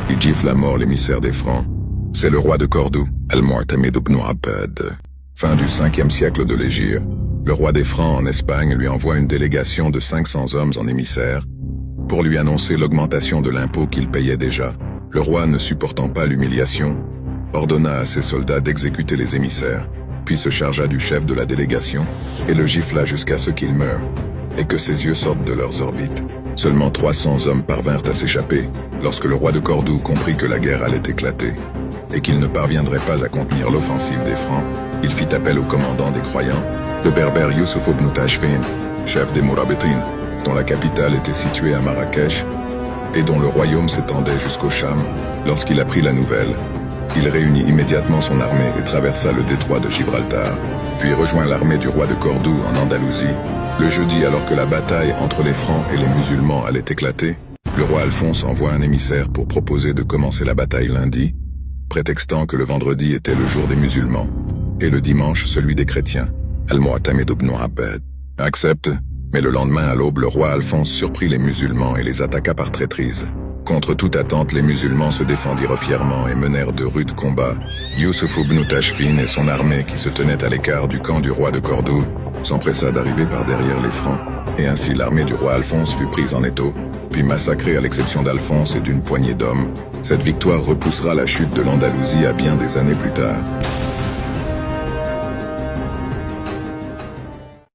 Il gifle à mort l'émissaire des Francs. C'est le roi de Cordoue, Al-Mu'tamid ibn Abbad. Fin du 5e siècle de l'Hégire. Le roi des Francs en Espagne lui envoie une délégation de 500 hommes en émissaire pour lui annoncer l'augmentation de l'impôt qu'il payait déjà. Le roi, ne supportant pas l'humiliation, ordonna à ses soldats d'exécuter les émissaires, puis se chargea du chef de la délégation et le gifla jusqu'à ce qu'il meure et que ses yeux sortent de leurs orbites. Seulement 300 hommes parvinrent à s'échapper lorsque le roi de Cordoue comprit que la guerre allait éclater et qu'il ne parviendrait pas à contenir l'offensive des Francs. Il fit appel au commandant des croyants, le berbère Youssouf ibn Tashfin, chef des Mourabitin, dont la capitale était située à Marrakech et dont le royaume s'étendait jusqu'au Cham. Lorsqu'il apprit la nouvelle, il réunit immédiatement son armée et traversa le détroit de Gibraltar, puis rejoint l'armée du roi de Cordoue en Andalousie. Le jeudi, alors que la bataille entre les Francs et les musulmans allait éclater, le roi Alphonse envoie un émissaire pour proposer de commencer la bataille lundi, prétextant que le vendredi était le jour des musulmans et le dimanche celui des chrétiens. Al-Mu'tamid ibn Abbad accepte, mais le lendemain à l'aube, le roi Alphonse surprit les musulmans et les attaqua par traîtrise. Contre toute attente, les musulmans se défendirent fièrement et menèrent de rudes combats. Youssouf ibn Tashfin et son armée, qui se tenait à l'écart du camp du roi de Cordoue, s'empressa d'arriver par derrière les Francs, et ainsi l'armée du roi Alphonse fut prise en étau, puis massacrée à l'exception d'Alphonse et d'une poignée d'hommes. Cette victoire repoussera la chute de l'Andalousie à bien des années plus tard.